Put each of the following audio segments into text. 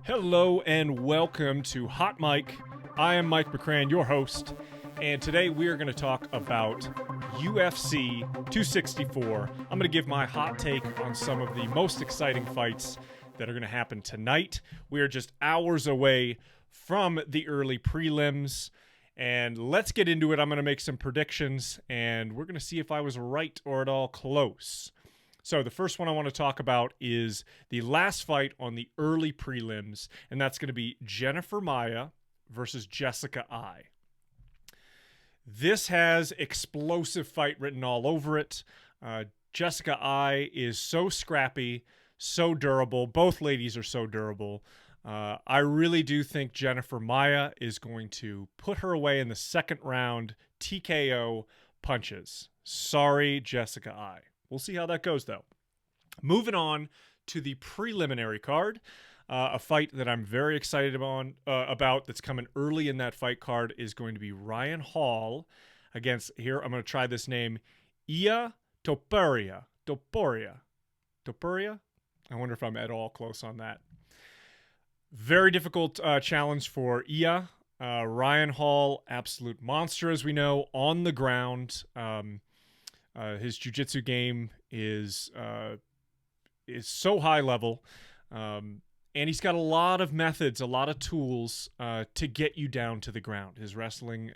Hello and welcome to Hot Mike. I am Mike McCran, your host, and today we are going to talk about UFC 264. I'm going to give my hot take on some of the most exciting fights that are going to happen tonight. We are just hours away from the early prelims, and let's get into it. I'm going to make some predictions, and we're going to see if I was right or at all close. So the first one I want to talk about is the last fight on the early prelims, and that's going to be Jennifer Maia versus Jessica Ai. This has explosive fight written all over it. Jessica Ai is so scrappy, so durable. Both ladies are so durable. I really do think Jennifer Maia is going to put her away in the second round TKO punches. Sorry, Jessica Ai. We'll see how that goes, though. Moving on to the preliminary card, a fight that I'm very excited about that's coming early in that fight card is going to be Ryan Hall against, here, I'm going to try this name, Ilia Topuria. Topuria? I wonder if I'm at all close on that. Very difficult challenge for Ilia. Ryan Hall, absolute monster, as we know, on the ground. His jiu-jitsu game is so high level, and he's got a lot of methods, a lot of tools to get you down to the ground. His wrestling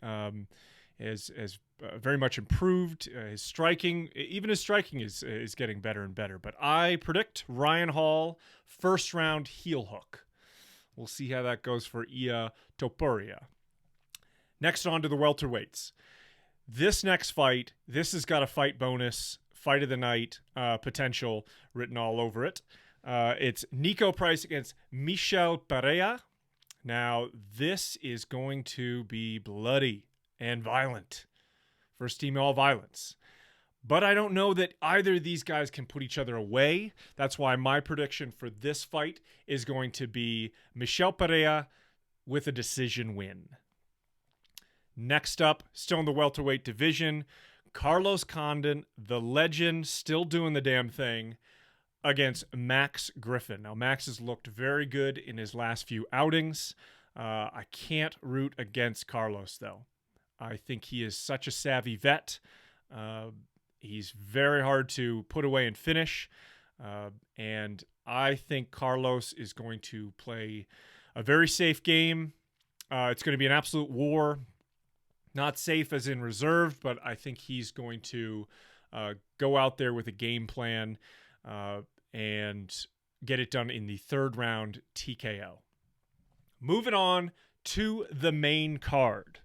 is very much improved. His striking, even his striking, is getting better and better. But I predict Ryan Hall first round heel hook. We'll see how that goes for Ilia Topuria. Next on to the welterweights. This next fight, this has got a fight bonus, fight of the night potential written all over it. It's Nico Price against Michel Pereira. Now, this is going to be bloody and violent. First team all violence. But I don't know that either of these guys can put each other away. That's why my prediction for this fight is going to be Michel Pereira with a decision win. Next up, still in the welterweight division, Carlos Condon, the legend, still doing the damn thing, against Max Griffin. Now, Max has looked very good in his last few outings. I can't root against Carlos, though. I think he is such a savvy vet. He's very hard to put away and finish. And I think Carlos is going to play a very safe game. It's going to be an absolute war. Not safe as in reserved, but I think he's going to go out there with a game plan and get it done in the third round TKO. Moving on to the main card.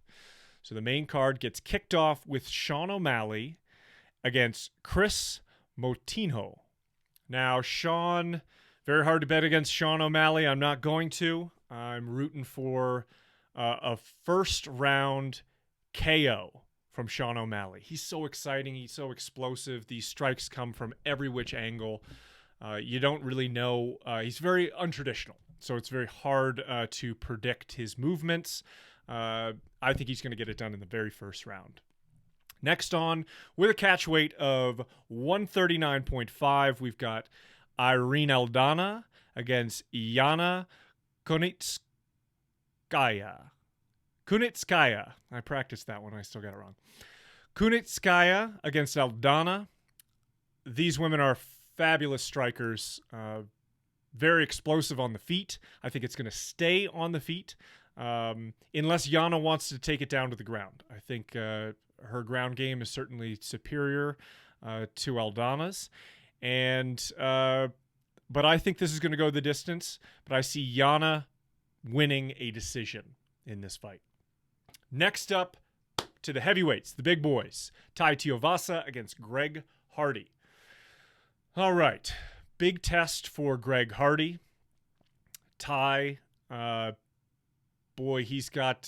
So the main card gets kicked off with Sean O'Malley against Chris Moutinho. Now, Sean, very hard to bet against Sean O'Malley. I'm not going to. I'm rooting for a first round KO from Sean O'Malley. He's so exciting. He's so explosive. These strikes come from every which angle. You don't really know. He's very untraditional, so it's very hard to predict his movements. I think he's going to get it done in the very first round. Next on, with a catch weight of 139.5, we've got Irene Aldana against Yana Kunitskaya. I practiced that one. I still got it wrong. Kunitskaya against Aldana. These women are fabulous strikers. Very explosive on the feet. I think it's going to stay on the feet unless Yana wants to take it down to the ground. I think her ground game is certainly superior to Aldana's. But I think this is going to go the distance. But I see Yana winning a decision in this fight. Next up to the heavyweights, the big boys. Tai Tuivasa against Greg Hardy. All right. Big test for Greg Hardy. Tai, boy, he's got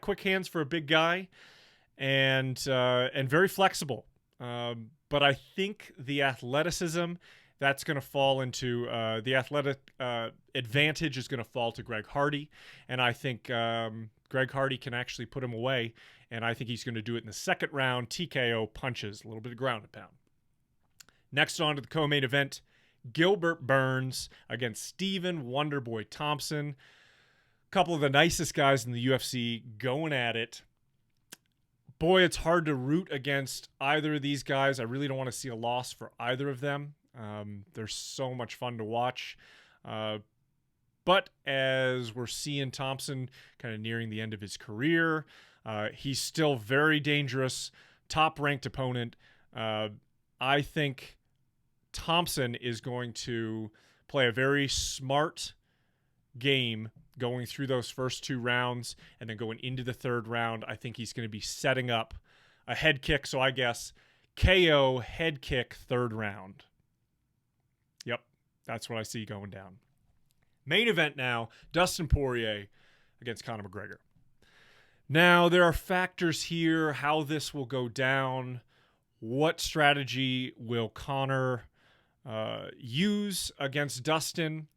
quick hands for a big guy and very flexible. But I think the athleticism, that's going to fall into the athletic advantage is going to fall to Greg Hardy. And I think Greg Hardy can actually put him away, and I think he's going to do it in the second round, TKO punches, a little bit of ground and pound. Next on to the co-main event, Gilbert Burns against Stephen Wonderboy Thompson. A couple of the nicest guys in the UFC going at it. Boy, it's hard to root against either of these guys. I really don't want to see a loss for either of them. They're so much fun to watch. But as we're seeing Thompson kind of nearing the end of his career, he's still very dangerous, top-ranked opponent. I think Thompson is going to play a very smart game going through those first 2 rounds and then going into the 3rd round. I think he's going to be setting up a head kick, so I guess KO head kick 3rd round. Yep, that's what I see going down. Main event now, Dustin Poirier against Conor McGregor. Now, there are factors here, how this will go down. What strategy will Conor use against Dustin?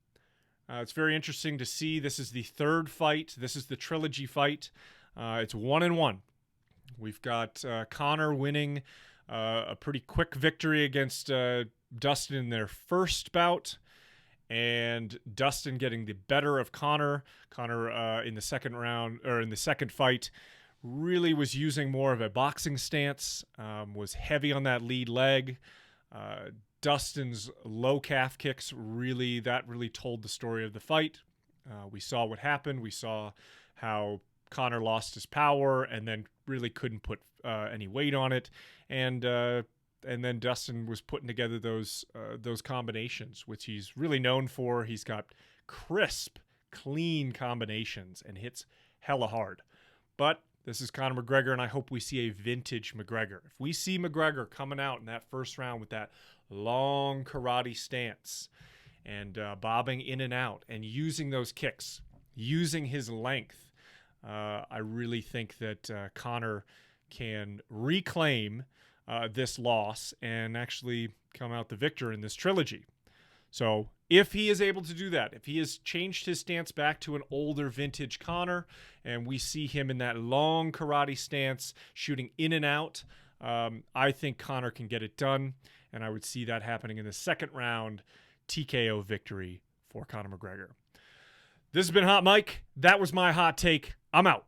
It's very interesting to see. This is the 3rd fight. This is the trilogy fight. It's 1-1. We've got Conor winning a pretty quick victory against Dustin in their first bout, and Dustin getting the better of Conor. Conor in the second round, or in the second fight, really was using more of a boxing stance, was heavy on that lead leg. Dustin's low calf kicks really told the story of the fight. We saw what happened. We saw how Conor lost his power and then really couldn't put any weight on it. And then Dustin was putting together those combinations, which he's really known for. He's got crisp, clean combinations and hits hella hard. But this is Conor McGregor, and I hope we see a vintage McGregor. If we see McGregor coming out in that first round with that long karate stance and bobbing in and out and using those kicks, using his length, I really think that Conor can reclaim this loss and actually come out the victor in this trilogy. So if he is able to do that, if he has changed his stance back to an older vintage Conor, and we see him in that long karate stance shooting in and out, I think Conor can get it done, and I would see that happening in the second round, TKO victory for Conor McGregor. This has been Hot Mike. That was my hot take. I'm out.